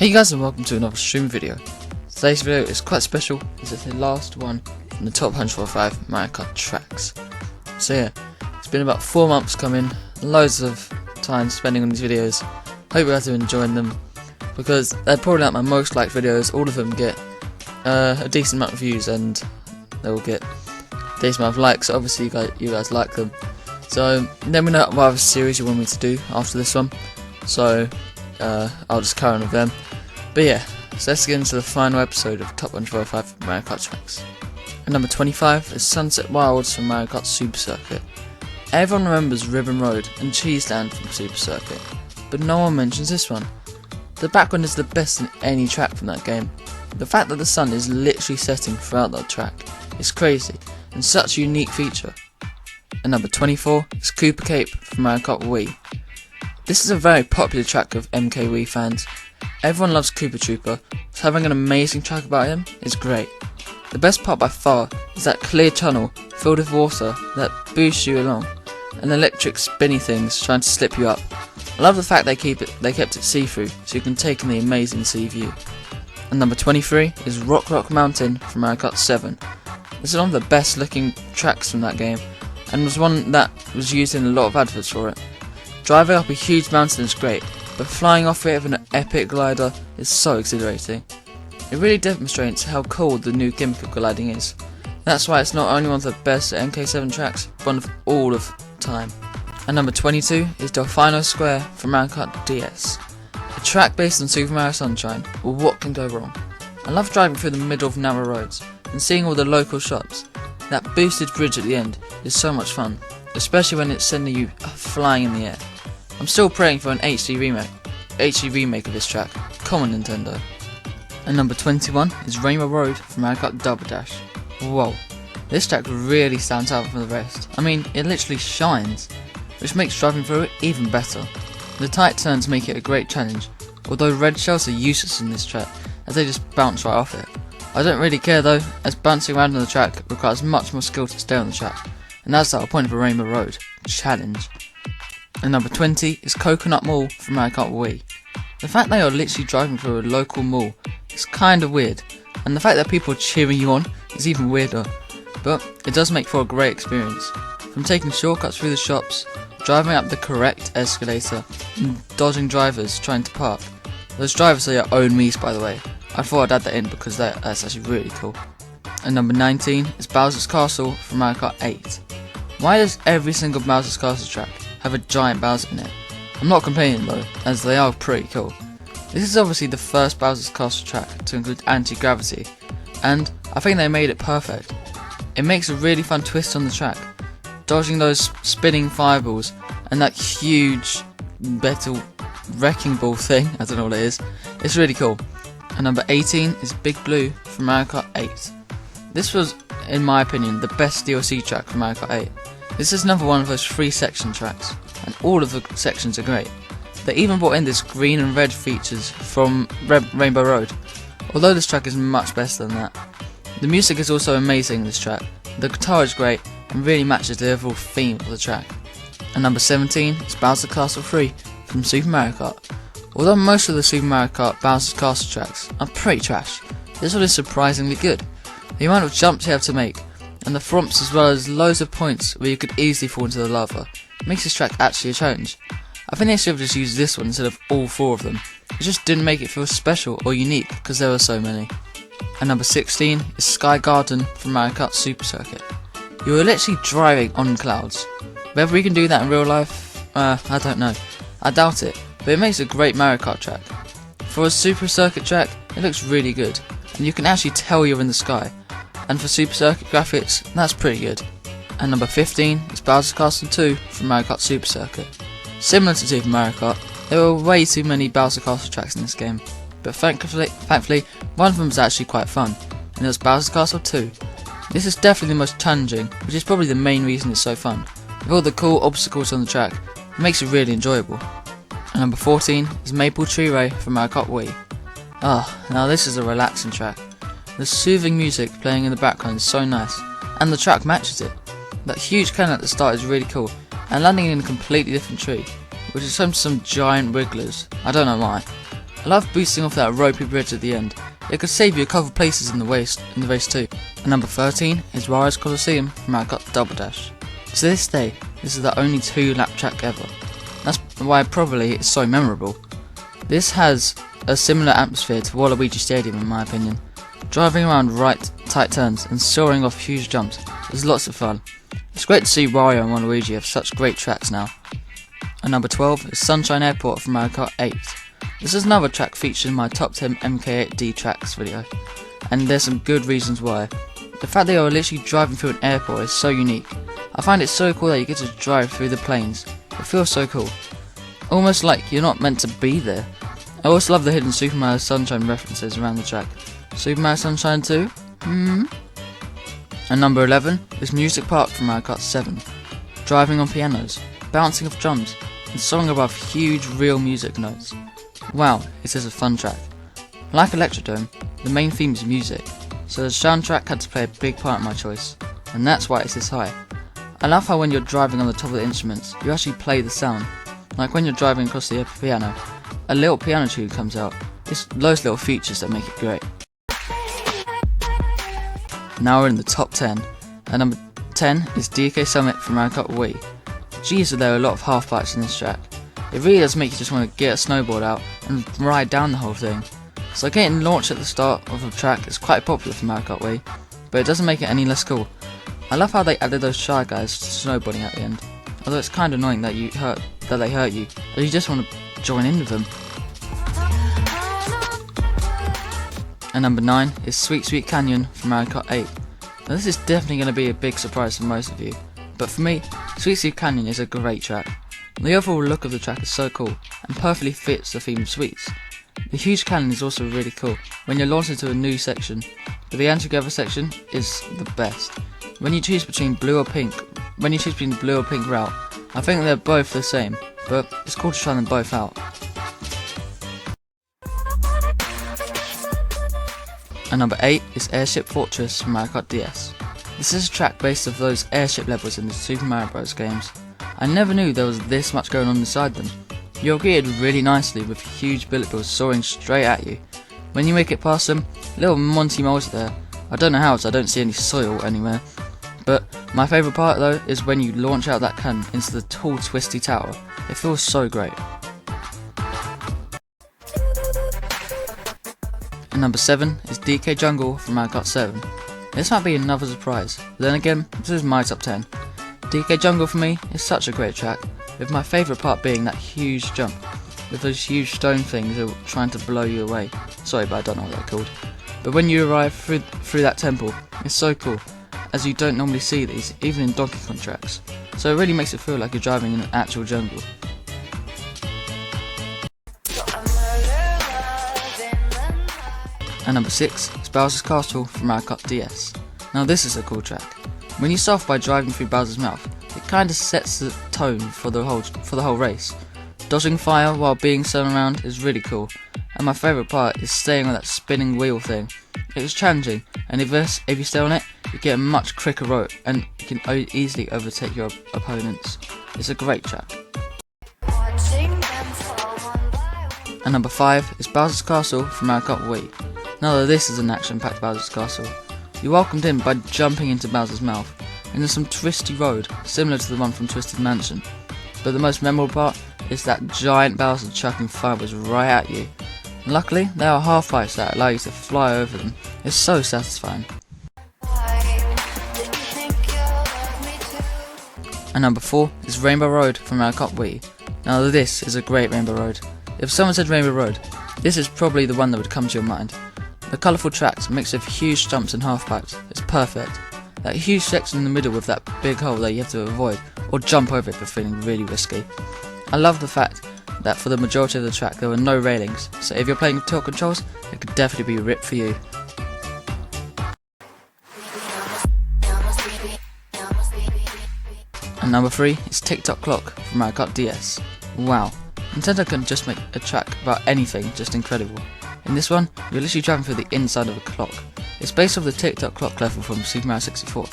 Hey guys, and welcome to another stream video. Today's video is quite special as it's the last one from the top 145 Mario Kart tracks. So yeah, it's been about 4 months coming, loads of time spending on these videos. Hope you guys are enjoying them because they're probably like my most liked videos. All of them get a decent amount of views and they will get a decent amount of likes. Obviously you guys like them. So then we know what other series you want me to do after this one. So I'll just carry on with them. But yeah, so let's get into the final episode of Top 145 Mario Kart tracks. And number 25 is Sunset Wilds from Mario Kart Super Circuit. Everyone remembers Ribbon Road and Cheeseland from Super Circuit, but no one mentions this one. The background is the best in any track from that game. The fact that the sun is literally setting throughout that track is crazy and such a unique feature. And number 24 is Cooper Cape from Mario Kart Wii. This is a very popular track of MK Wii fans. Everyone loves Koopa Trooper, so having an amazing track about him is great. The best part by far is that clear tunnel filled with water that boosts you along, and electric spinny things trying to slip you up. I love the fact they kept it see-through, so you can take in the amazing sea view. And number 23 is Rock Mountain from Mario Kart 7. This is one of the best looking tracks from that game, and was one that was used in a lot of adverts for it. Driving up a huge mountain is great, but flying off it with an epic glider is so exhilarating. It really demonstrates how cool the new gimmick of gliding is. That's why it's not only one of the best MK7 tracks, but one of all of time. And number 22 is Delfino Square from Mario Kart DS. A track based on Super Mario Sunshine, well, what can go wrong? I love driving through the middle of narrow roads and seeing all the local shops. That boosted bridge at the end is so much fun, especially when it's sending you flying in the air. I'm still praying for an HD remake of this track. Come on, Nintendo. And number 21 is Rainbow Road from Mario Kart Double Dash. Whoa, this track really stands out from the rest. I mean, it literally shines, which makes driving through it even better. The tight turns make it a great challenge, although red shells are useless in this track as they just bounce right off it. I don't really care though, as bouncing around on the track requires much more skill to stay on the track, and that's the whole point of a Rainbow Road challenge. And number 20 is Coconut Mall from Mario Kart Wii. The fact they are literally driving through a local mall is kind of weird, and the fact that people are cheering you on is even weirder, but it does make for a great experience. From taking shortcuts through the shops, driving up the correct escalator, and dodging drivers trying to park. Those drivers are your own Mies, by the way. I thought I'd add that in because that's actually really cool. And number 19 is Bowser's Castle from Mario Kart 8. Why does every single Bowser's Castle track have a giant Bowser in it? I'm not complaining though, as they are pretty cool. This is obviously the first Bowser's Castle track to include anti-gravity, and I think they made it perfect. It makes a really fun twist on the track, dodging those spinning fireballs and that huge metal wrecking ball thing, I don't know what it is. It's really cool. And number 18 is Big Blue from Mario Kart 8. This was, in my opinion, the best DLC track from Mario Kart 8. This is another one of those 3 section tracks, and all of the sections are great. They even brought in this green and red features from Rainbow Road, although this track is much better than that. The music is also amazing in this track, the guitar is great and really matches the overall theme of the track. And number 17 is Bowser Castle 3 from Super Mario Kart. Although most of the Super Mario Kart Bowser's Castle tracks are pretty trash, this one is surprisingly good. The amount of jumps you have to make, and the thrumps as well as loads of points where you could easily fall into the lava, makes this track actually a challenge. I think they should have just used this one instead of all 4 of them. It just didn't make it feel special or unique because there were so many. And number 16 is Sky Garden from Mario Kart Super Circuit. You are literally driving on clouds. Whether we can do that in real life, I don't know. I doubt it, but it makes a great Mario Kart track. For a Super Circuit track, it looks really good, and you can actually tell you're in the sky. And for Super Circuit graphics, that's pretty good. And number 15 is Bowser's Castle 2 from Mario Kart Super Circuit. Similar to Super Mario Kart, there were way too many Bowser Castle tracks in this game, but thankfully one of them was actually quite fun, and it was Bowser's Castle 2. This is definitely the most challenging, which is probably the main reason it's so fun. With all the cool obstacles on the track, it makes it really enjoyable. And number 14 is Maple Tree Ray from Mario Kart Wii. Now this is a relaxing track. The soothing music playing in the background is so nice, and the track matches it. That huge cannon at the start is really cool, and landing in a completely different tree, which is home to some giant wigglers. I don't know why. I love boosting off that ropey bridge at the end. It could save you a couple of places in the race too. And number 13 is Juarez Colosseum from Mario Kart Double Dash. To this day, this is the only 2-lap track ever. That's why probably it's so memorable. This has a similar atmosphere to Waluigi Stadium in my opinion. Driving around right tight turns and soaring off huge jumps is lots of fun. It's great to see Mario and Waluigi have such great tracks now. And number 12 is Sunshine Airport from Mario Kart 8. This is another track featured in my top 10 MK8D tracks video, and there's some good reasons why. The fact that you're literally driving through an airport is so unique. I find it so cool that you get to drive through the planes. It feels so cool. Almost like you're not meant to be there. I also love the hidden Super Mario Sunshine references around the track. Super Mario Sunshine 2? And number 11 is Music Park from Mario Kart 7. Driving on pianos, bouncing off drums, and soaring above huge real music notes. Wow, it is a fun track. Like Electrodome, the main theme is music, so the soundtrack had to play a big part in my choice, and that's why it's this high. I love how when you're driving on the top of the instruments, you actually play the sound. Like when you're driving across the piano, a little piano tune comes out. It's those little features that make it great. Now we're in the top 10, and number 10 is DK Summit from Mario Kart Wii. Jeez, are there a lot of half pipes in this track. It really does make you just want to get a snowboard out and ride down the whole thing. So getting launched at the start of the track is quite popular for Mario Kart Wii, but it doesn't make it any less cool. I love how they added those Shy Guys to snowboarding at the end, although it's kind of annoying that they hurt you, and you just want to join in with them. And number 9 is Sweet Sweet Canyon from Mario Kart 8. Now this is definitely going to be a big surprise for most of you, but for me, Sweet Sweet Canyon is a great track. The overall look of the track is so cool, and perfectly fits the theme of sweets. The huge cannon is also really cool when you're launched into a new section, but the anti-gravity section is the best. When you choose between the blue or pink route, I think they're both the same, but it's cool to try them both out. And number 8 is Airship Fortress from Mario Kart DS. This is a track based off those airship levels in the Super Mario Bros. Games. I never knew there was this much going on inside them. You're geared really nicely with huge bullet bills soaring straight at you. When you make it past them, little Monty moles are there. I don't know how, as I don't see any soil anywhere. But my favourite part though is when you launch out that cannon into the tall twisty tower. It feels so great. And number 7 is DK Jungle from Mario Kart 7. This might be another surprise, but then again, this is my top 10. DK Jungle for me is such a great track, with my favourite part being that huge jump, with those huge stone things that are trying to blow you away. Sorry, but I don't know what they're called. But when you arrive through that temple, it's so cool, as you don't normally see these, even in Donkey Kong tracks. So it really makes it feel like you're driving in an actual jungle. And number 6 is Bowser's Castle from Mario Kart DS. Now this is a cool track. When you start off by driving through Bowser's mouth, it kinda sets the tone for the whole race. Dodging fire while being spun around is really cool, and my favourite part is staying on that spinning wheel thing. It is challenging, and if you stay on it, you get a much quicker road, and you can easily overtake your opponents. It's a great track. And number 5 is Bowser's Castle from Mario Kart Wii. Now this is an action-packed Bowser's Castle. You're welcomed in by jumping into Bowser's mouth, and there's some twisty road, similar to the one from Twisted Mansion. But the most memorable part is that giant Bowser chucking fireballs right at you. And luckily, there are half pipes that allow you to fly over them. It's so satisfying. And number 4 is Rainbow Road from Mario Kart Wii. Now this is a great Rainbow Road. If someone said Rainbow Road, this is probably the one that would come to your mind. The colourful tracks, mixed with huge jumps and half pipes, is perfect. That huge section in the middle with that big hole that you have to avoid, or jump over if you're feeling really risky. I love the fact that for the majority of the track there were no railings, so if you're playing with tilt controls, it could definitely be ripped for you. And number 3 is Tick Tock Clock from Mario Kart DS. Wow, Nintendo can just make a track about anything just incredible. In this one, you're literally driving through the inside of a clock. It's based off the Tick Tock Clock level from Super Mario 64.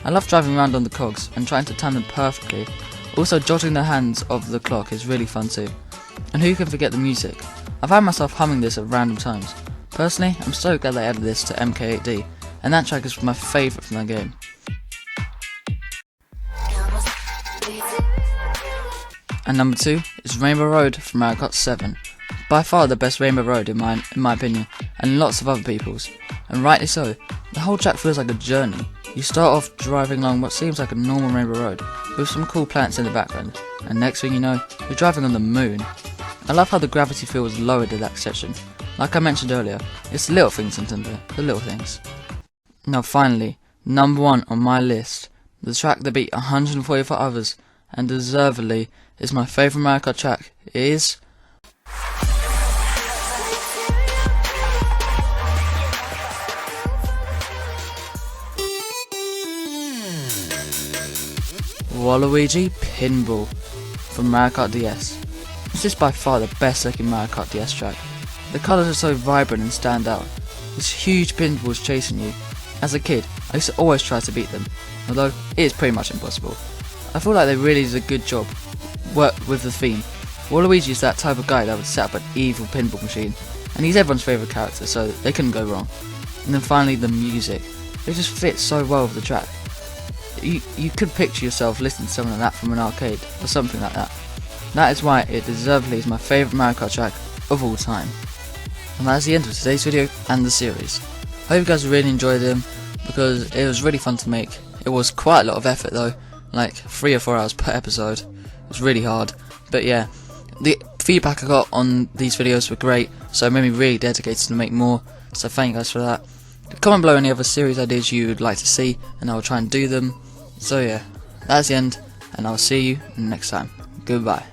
I love driving around on the cogs and trying to time them perfectly. Also, jotting the hands of the clock is really fun too. And who can forget the music? I've had myself humming this at random times. Personally, I'm so glad they added this to MK8D, and that track is my favourite from that game. And number 2 is Rainbow Road from Mario Kart 7. By far the best Rainbow Road in my opinion, and lots of other people's. And rightly so. The whole track feels like a journey. You start off driving along what seems like a normal Rainbow Road, with some cool planets in the background, and next thing you know, you're driving on the moon. I love how the gravity field was lowered in that section. Like I mentioned earlier, it's the little things, Nintendo, the little things. Now finally, number 1 on my list, the track that beat 144 others, and deservedly is my favourite Mario Kart track, is Ouija Pinball from Mario Kart DS. This is by far the best looking Mario Kart DS track. The colours are so vibrant and stand out. This huge pinballs chasing you. As a kid, I used to always try to beat them, although it is pretty much impossible. I feel like they really did a good job with the theme. Waluigi is that type of guy that would set up an evil pinball machine, and he's everyone's favourite character, so they couldn't go wrong. And then finally the music. It just fits so well with the track. You could picture yourself listening to something like that from an arcade, or something like that. That is why it deservedly is my favourite Mario Kart track of all time. And that is the end of today's video and the series. Hope you guys really enjoyed them, because it was really fun to make. It was quite a lot of effort though, like 3 or 4 hours per episode. It was really hard, but yeah, the feedback I got on these videos were great, so it made me really dedicated to make more, so thank you guys for that. Comment below any other series ideas you would like to see, and I will try and do them. So yeah, that's the end, and I'll see you next time. Goodbye.